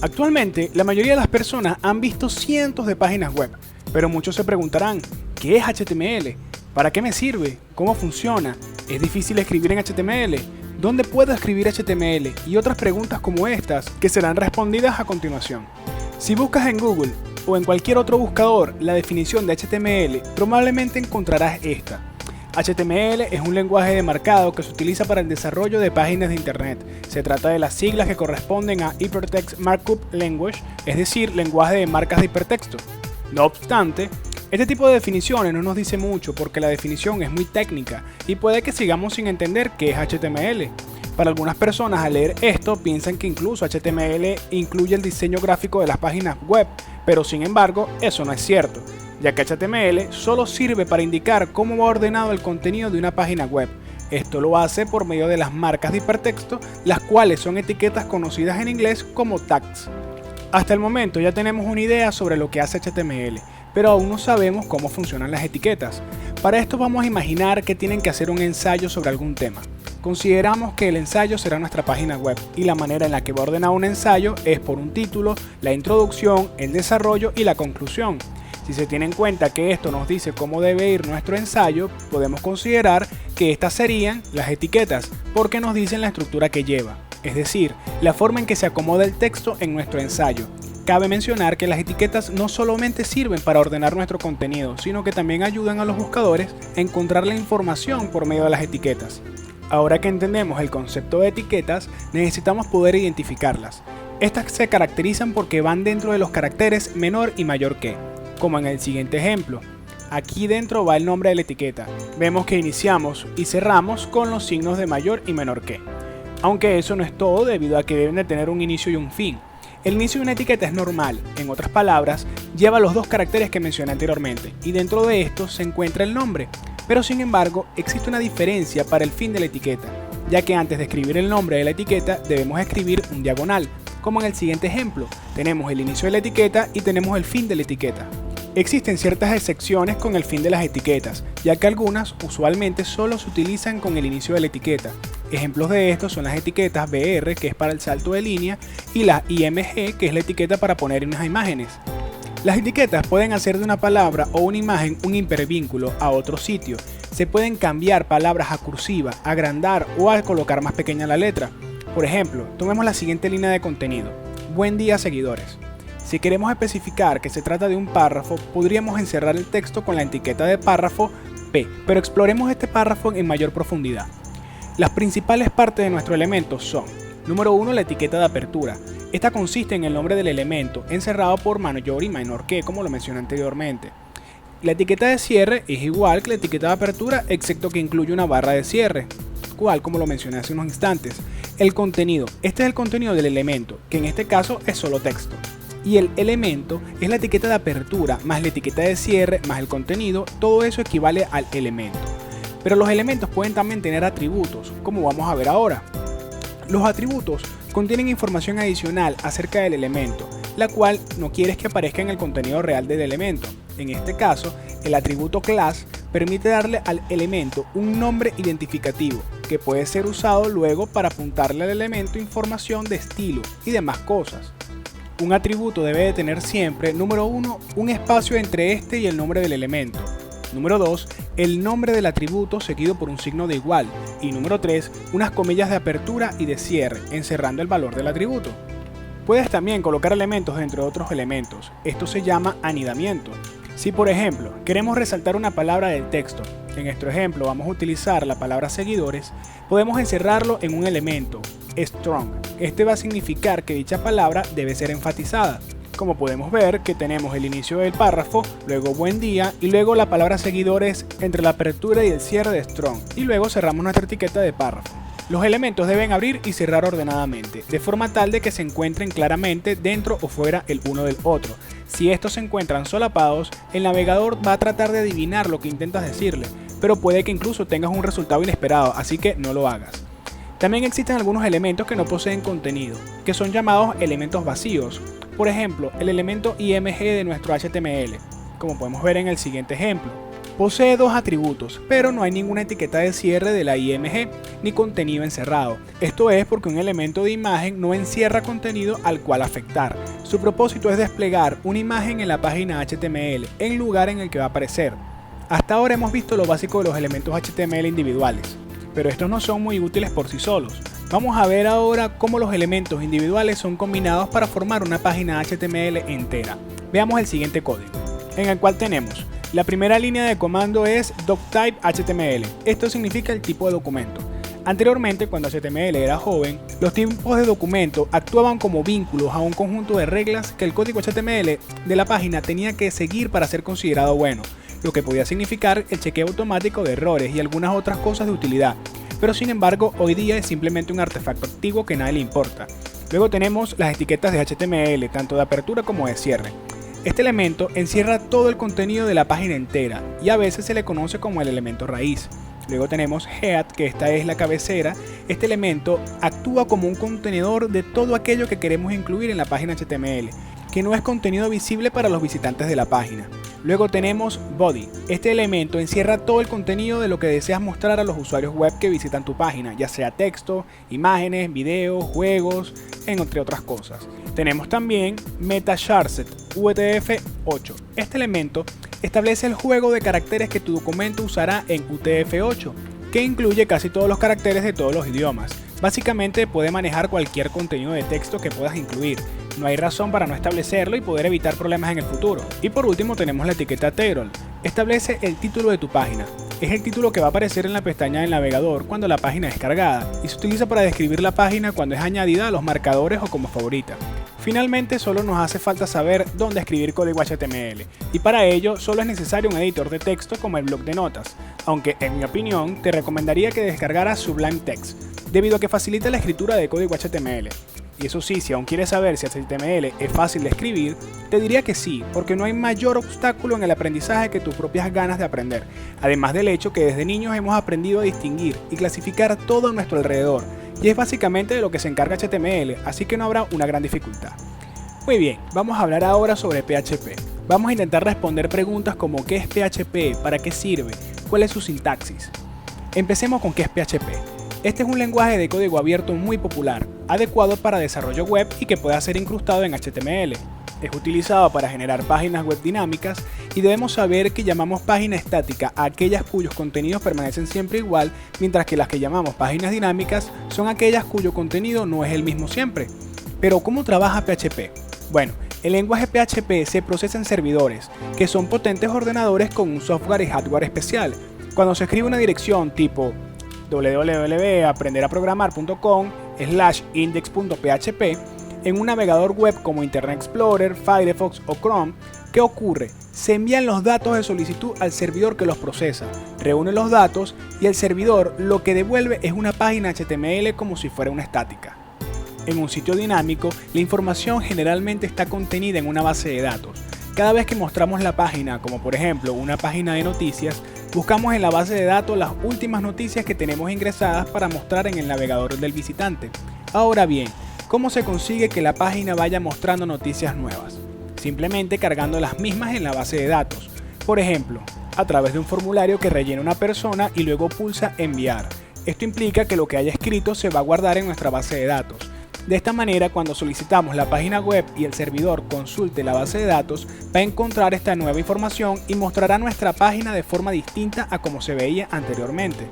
Actualmente, la mayoría de las personas han visto cientos de páginas web, pero muchos se preguntarán, ¿qué es HTML? ¿Para qué me sirve? ¿Cómo funciona? ¿Es difícil escribir en HTML? ¿Dónde puedo escribir HTML? Y otras preguntas como estas que serán respondidas a continuación. Si buscas en Google o en cualquier otro buscador la definición de HTML, probablemente encontrarás esta. HTML es un lenguaje de marcado que se utiliza para el desarrollo de páginas de internet. Se trata de las siglas que corresponden a Hypertext Markup Language, es decir, lenguaje de marcas de hipertexto. No obstante, este tipo de definiciones no nos dice mucho porque la definición es muy técnica y puede que sigamos sin entender qué es HTML. Para algunas personas al leer esto piensan que incluso HTML incluye el diseño gráfico de las páginas web, pero sin embargo eso no es cierto, ya que HTML solo sirve para indicar cómo va ordenado el contenido de una página web. Esto lo hace por medio de las marcas de hipertexto, las cuales son etiquetas conocidas en inglés como tags. Hasta el momento ya tenemos una idea sobre lo que hace HTML, pero aún no sabemos cómo funcionan las etiquetas. Para esto vamos a imaginar que tienen que hacer un ensayo sobre algún tema. Consideramos que el ensayo será nuestra página web y la manera en la que va ordenado un ensayo es por un título, la introducción, el desarrollo y la conclusión. Si se tiene en cuenta que esto nos dice cómo debe ir nuestro ensayo, podemos considerar que estas serían las etiquetas porque nos dicen la estructura que lleva, es decir, la forma en que se acomoda el texto en nuestro ensayo. Cabe mencionar que las etiquetas no solamente sirven para ordenar nuestro contenido, sino que también ayudan a los buscadores a encontrar la información por medio de las etiquetas. Ahora que entendemos el concepto de etiquetas, necesitamos poder identificarlas. Estas se caracterizan porque van dentro de los caracteres menor y mayor que, como en el siguiente ejemplo. Aquí dentro va el nombre de la etiqueta. Vemos que iniciamos y cerramos con los signos de mayor y menor que. Aunque eso no es todo debido a que deben de tener un inicio y un fin. El inicio de una etiqueta es normal, en otras palabras, lleva los dos caracteres que mencioné anteriormente, y dentro de estos se encuentra el nombre. Pero sin embargo, existe una diferencia para el fin de la etiqueta, ya que antes de escribir el nombre de la etiqueta debemos escribir un diagonal, como en el siguiente ejemplo. Tenemos el inicio de la etiqueta y tenemos el fin de la etiqueta. Existen ciertas excepciones con el fin de las etiquetas, ya que algunas usualmente solo se utilizan con el inicio de la etiqueta. Ejemplos de estos son las etiquetas BR, que es para el salto de línea, y la IMG, que es la etiqueta para poner unas imágenes. Las etiquetas pueden hacer de una palabra o una imagen un hipervínculo a otro sitio. Se pueden cambiar palabras a cursiva, agrandar o a colocar más pequeña la letra. Por ejemplo, tomemos la siguiente línea de contenido. Buen día, seguidores. Si queremos especificar que se trata de un párrafo, podríamos encerrar el texto con la etiqueta de párrafo P, pero exploremos este párrafo en mayor profundidad. Las principales partes de nuestro elemento son: número 1, la etiqueta de apertura. Esta consiste en el nombre del elemento encerrado por mayor y menor que, como lo mencioné anteriormente. La etiqueta de cierre es igual que la etiqueta de apertura, excepto que incluye una barra de cierre, cual como lo mencioné hace unos instantes. El contenido. Este es el contenido del elemento, que en este caso es solo texto. Y el elemento es la etiqueta de apertura más la etiqueta de cierre más el contenido. Todo eso equivale al elemento. Pero los elementos pueden también tener atributos, como vamos a ver ahora. Los atributos contienen información adicional acerca del elemento, la cual no quieres que aparezca en el contenido real del elemento. En este caso, el atributo class permite darle al elemento un nombre identificativo, que puede ser usado luego para apuntarle al elemento información de estilo y demás cosas. Un atributo debe de tener siempre, número 1, un espacio entre este y el nombre del elemento. Número 2, el nombre del atributo seguido por un signo de igual. Y número 3, unas comillas de apertura y de cierre, encerrando el valor del atributo. Puedes también colocar elementos dentro de otros elementos. Esto se llama anidamiento. Si por ejemplo, queremos resaltar una palabra del texto, en nuestro ejemplo vamos a utilizar la palabra seguidores, podemos encerrarlo en un elemento, strong. Este va a significar que dicha palabra debe ser enfatizada. Como podemos ver que tenemos el inicio del párrafo, luego buen día y luego la palabra seguidores entre la apertura y el cierre de strong y luego cerramos nuestra etiqueta de párrafo. Los elementos deben abrir y cerrar ordenadamente, de forma tal de que se encuentren claramente dentro o fuera el uno del otro. Si estos se encuentran solapados, el navegador va a tratar de adivinar lo que intentas decirle, pero puede que incluso tengas un resultado inesperado, así que no lo hagas. También existen algunos elementos que no poseen contenido, que son llamados elementos vacíos. Por ejemplo, el elemento IMG de nuestro HTML, como podemos ver en el siguiente ejemplo. Posee dos atributos, pero no hay ninguna etiqueta de cierre de la IMG ni contenido encerrado. Esto es porque un elemento de imagen no encierra contenido al cual afectar. Su propósito es desplegar una imagen en la página HTML en lugar en el que va a aparecer. Hasta ahora hemos visto lo básico de los elementos HTML individuales, pero estos no son muy útiles por sí solos. Vamos a ver ahora cómo los elementos individuales son combinados para formar una página HTML entera. Veamos el siguiente código, en el cual tenemos la primera línea de comando es doctype HTML. Esto significa el tipo de documento. Anteriormente, cuando HTML era joven, los tipos de documento actuaban como vínculos a un conjunto de reglas que el código HTML de la página tenía que seguir para ser considerado bueno, lo que podía significar el chequeo automático de errores y algunas otras cosas de utilidad. Pero sin embargo, hoy día es simplemente un artefacto activo que a nadie le importa. Luego tenemos las etiquetas de HTML, tanto de apertura como de cierre. Este elemento encierra todo el contenido de la página entera y a veces se le conoce como el elemento raíz. Luego tenemos head, que esta es la cabecera. Este elemento actúa como un contenedor de todo aquello que queremos incluir en la página HTML, que no es contenido visible para los visitantes de la página. Luego tenemos body. Este elemento encierra todo el contenido de lo que deseas mostrar a los usuarios web que visitan tu página, ya sea texto, imágenes, videos, juegos, entre otras cosas. Tenemos también meta-charset UTF-8. Este elemento establece el juego de caracteres que tu documento usará en UTF-8, que incluye casi todos los caracteres de todos los idiomas. Básicamente puede manejar cualquier contenido de texto que puedas incluir. No hay razón para no establecerlo y poder evitar problemas en el futuro. Y por último tenemos la etiqueta title. Establece el título de tu página. Es el título que va a aparecer en la pestaña del navegador cuando la página es cargada y se utiliza para describir la página cuando es añadida a los marcadores o como favorita. Finalmente, solo nos hace falta saber dónde escribir código HTML, y para ello solo es necesario un editor de texto como el bloc de notas, aunque en mi opinión te recomendaría que descargaras Sublime Text, debido a que facilita la escritura de código HTML. Y eso sí, si aún quieres saber si HTML es fácil de escribir, te diría que sí, porque no hay mayor obstáculo en el aprendizaje que tus propias ganas de aprender, además del hecho que desde niños hemos aprendido a distinguir y clasificar todo a nuestro alrededor, y es básicamente de lo que se encarga HTML, así que no habrá una gran dificultad. Muy bien, vamos a hablar ahora sobre PHP. Vamos a intentar responder preguntas como ¿qué es PHP? ¿Para qué sirve? ¿Cuál es su sintaxis? Empecemos con ¿qué es PHP? Este es un lenguaje de código abierto muy popular, adecuado para desarrollo web y que pueda ser incrustado en HTML. Es utilizado para generar páginas web dinámicas y debemos saber que llamamos página estática a aquellas cuyos contenidos permanecen siempre igual, mientras que las que llamamos páginas dinámicas son aquellas cuyo contenido no es el mismo siempre. Pero ¿cómo trabaja PHP? Bueno, el lenguaje PHP se procesa en servidores, que son potentes ordenadores con un software y hardware especial. Cuando se escribe una dirección tipo www.aprenderaprogramar.com/index.php en un navegador web como Internet Explorer, Firefox o Chrome, ¿qué ocurre? Se envían los datos de solicitud al servidor que los procesa, reúne los datos y el servidor lo que devuelve es una página HTML como si fuera una estática. En un sitio dinámico, la información generalmente está contenida en una base de datos. Cada vez que mostramos la página, como por ejemplo una página de noticias, buscamos en la base de datos las últimas noticias que tenemos ingresadas para mostrar en el navegador del visitante. Ahora bien, ¿cómo se consigue que la página vaya mostrando noticias nuevas? Simplemente cargando las mismas en la base de datos. Por ejemplo, a través de un formulario que rellena una persona y luego pulsa enviar. Esto implica que lo que haya escrito se va a guardar en nuestra base de datos. De esta manera, cuando solicitamos la página web y el servidor consulte la base de datos, va a encontrar esta nueva información y mostrará nuestra página de forma distinta a como se veía anteriormente.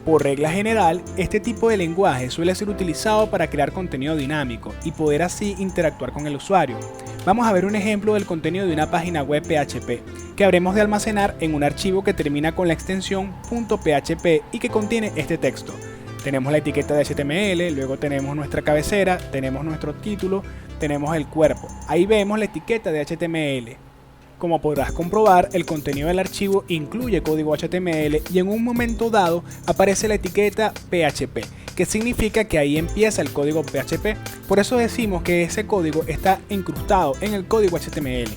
Por regla general, este tipo de lenguaje suele ser utilizado para crear contenido dinámico y poder así interactuar con el usuario. Vamos a ver un ejemplo del contenido de una página web PHP, que habremos de almacenar en un archivo que termina con la extensión .php y que contiene este texto. Tenemos la etiqueta de HTML, luego tenemos nuestra cabecera, tenemos nuestro título, tenemos el cuerpo. Ahí vemos la etiqueta de HTML. Como podrás comprobar, el contenido del archivo incluye código HTML y en un momento dado aparece la etiqueta PHP, que significa que ahí empieza el código PHP. Por eso decimos que ese código está incrustado en el código HTML.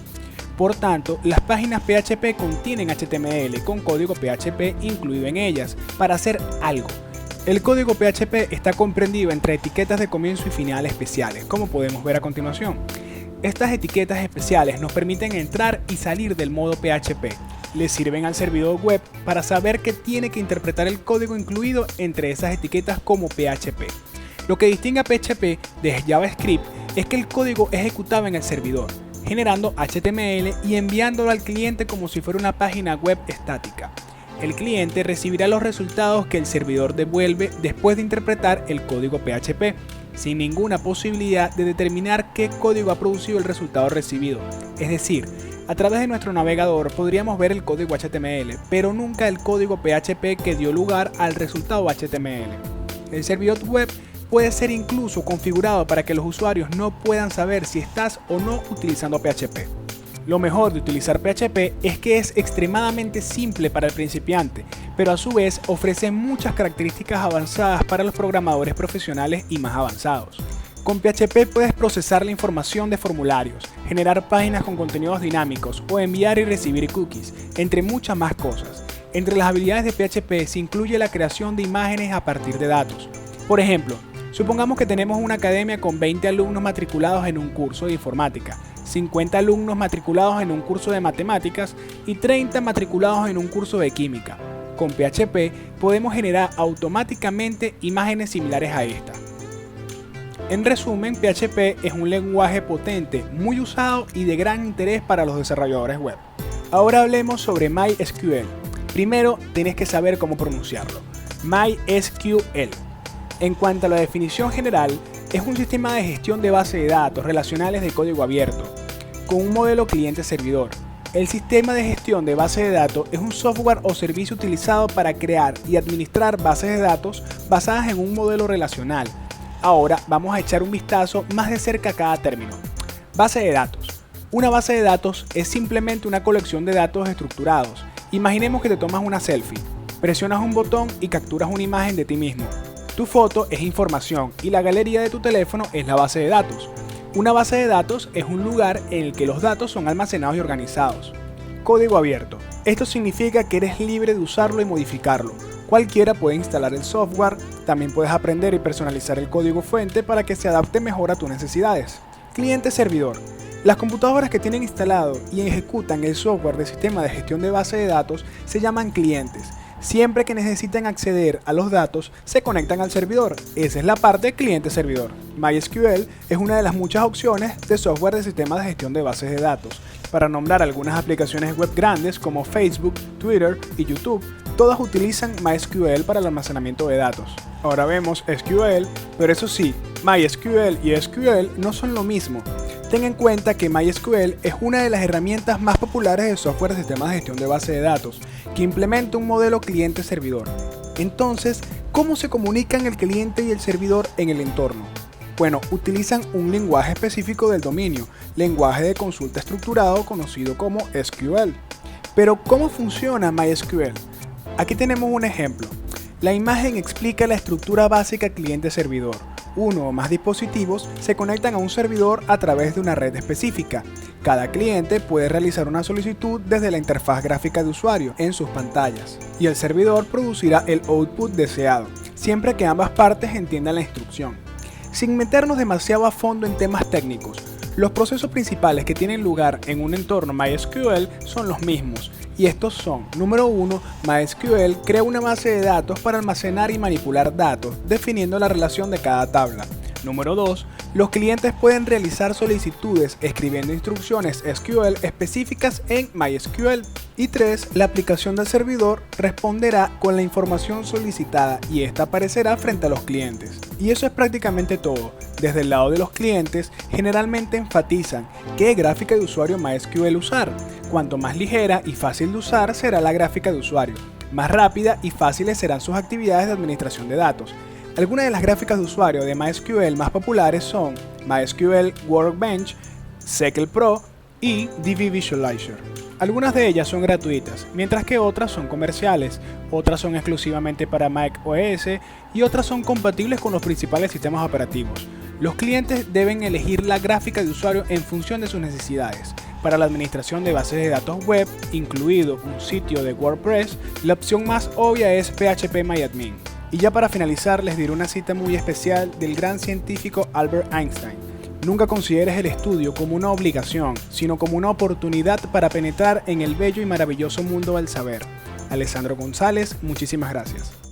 Por tanto, las páginas PHP contienen HTML con código PHP incluido en ellas para hacer algo. El código PHP está comprendido entre etiquetas de comienzo y final especiales, como podemos ver a continuación. Estas etiquetas especiales nos permiten entrar y salir del modo PHP le sirven al servidor web para saber que tiene que interpretar el código incluido entre esas etiquetas como PHP. Lo que distingue a PHP de JavaScript es que el código ejecutaba en el servidor, generando HTML y enviándolo al cliente como si fuera una página web estática. El cliente recibirá los resultados que el servidor devuelve después de interpretar el código PHP, sin ninguna posibilidad de determinar qué código ha producido el resultado recibido. Es decir, a través de nuestro navegador podríamos ver el código HTML, pero nunca el código PHP que dio lugar al resultado HTML. El servidor web puede ser incluso configurado para que los usuarios no puedan saber si estás o no utilizando PHP. Lo mejor de utilizar PHP es que es extremadamente simple para el principiante, pero a su vez ofrece muchas características avanzadas para los programadores profesionales y más avanzados. Con PHP puedes procesar la información de formularios, generar páginas con contenidos dinámicos o enviar y recibir cookies, entre muchas más cosas. Entre las habilidades de PHP se incluye la creación de imágenes a partir de datos. Por ejemplo, supongamos que tenemos una academia con 20 alumnos matriculados en un curso de informática, 50 alumnos matriculados en un curso de matemáticas y 30 matriculados en un curso de química. Con PHP podemos generar automáticamente imágenes similares a esta. En resumen, PHP es un lenguaje potente, muy usado y de gran interés para los desarrolladores web. Ahora hablemos sobre MySQL. Primero, tienes que saber cómo pronunciarlo. MySQL. En cuanto a la definición general, es un sistema de gestión de base de datos relacionales de código abierto, con un modelo cliente-servidor. El sistema de gestión de base de datos es un software o servicio utilizado para crear y administrar bases de datos basadas en un modelo relacional. Ahora vamos a echar un vistazo más de cerca a cada término. Base de datos. Una base de datos es simplemente una colección de datos estructurados. Imaginemos que te tomas una selfie, presionas un botón y capturas una imagen de ti mismo. Tu foto es información y la galería de tu teléfono es la base de datos. Una base de datos es un lugar en el que los datos son almacenados y organizados. Código abierto. Esto significa que eres libre de usarlo y modificarlo. Cualquiera puede instalar el software, también puedes aprender y personalizar el código fuente para que se adapte mejor a tus necesidades. Cliente-servidor. Las computadoras que tienen instalado y ejecutan el software del sistema de gestión de base de datos se llaman clientes. Siempre que necesitan acceder a los datos, se conectan al servidor. Esa es la parte cliente-servidor. MySQL es una de las muchas opciones de software de sistemas de gestión de bases de datos. Para nombrar algunas aplicaciones web grandes como Facebook, Twitter y YouTube, todas utilizan MySQL para el almacenamiento de datos. Ahora vemos SQL, pero eso sí, MySQL y SQL no son lo mismo. Ten en cuenta que MySQL es una de las herramientas más populares de software de sistemas de gestión de base de datos, que implementa un modelo cliente-servidor. Entonces, ¿cómo se comunican el cliente y el servidor en el entorno? Bueno, utilizan un lenguaje específico del dominio, lenguaje de consulta estructurado conocido como SQL. Pero, ¿cómo funciona MySQL? Aquí tenemos un ejemplo. La imagen explica la estructura básica cliente-servidor. Uno o más dispositivos se conectan a un servidor a través de una red específica. Cada cliente puede realizar una solicitud desde la interfaz gráfica de usuario en sus pantallas, y el servidor producirá el output deseado, siempre que ambas partes entiendan la instrucción. Sin meternos demasiado a fondo en temas técnicos, los procesos principales que tienen lugar en un entorno MySQL son los mismos, y estos son: número 1, MySQL crea una base de datos para almacenar y manipular datos, definiendo la relación de cada tabla. Número 2, los clientes pueden realizar solicitudes escribiendo instrucciones SQL específicas en MySQL. Y 3, la aplicación del servidor responderá con la información solicitada y esta aparecerá frente a los clientes. Y eso es prácticamente todo. Desde el lado de los clientes, generalmente enfatizan qué gráfica de usuario MySQL usar. Cuanto más ligera y fácil de usar será la gráfica de usuario, más rápida y fáciles serán sus actividades de administración de datos. Algunas de las gráficas de usuario de MySQL más populares son MySQL Workbench, SQL Pro y DB Visualizer. Algunas de ellas son gratuitas, mientras que otras son comerciales, otras son exclusivamente para Mac OS y otras son compatibles con los principales sistemas operativos. Los clientes deben elegir la gráfica de usuario en función de sus necesidades. Para la administración de bases de datos web, incluido un sitio de WordPress, la opción más obvia es PHPMyAdmin. Y ya para finalizar les diré una cita muy especial del gran científico Albert Einstein. Nunca consideres el estudio como una obligación, sino como una oportunidad para penetrar en el bello y maravilloso mundo del saber. Alessandro González, muchísimas gracias.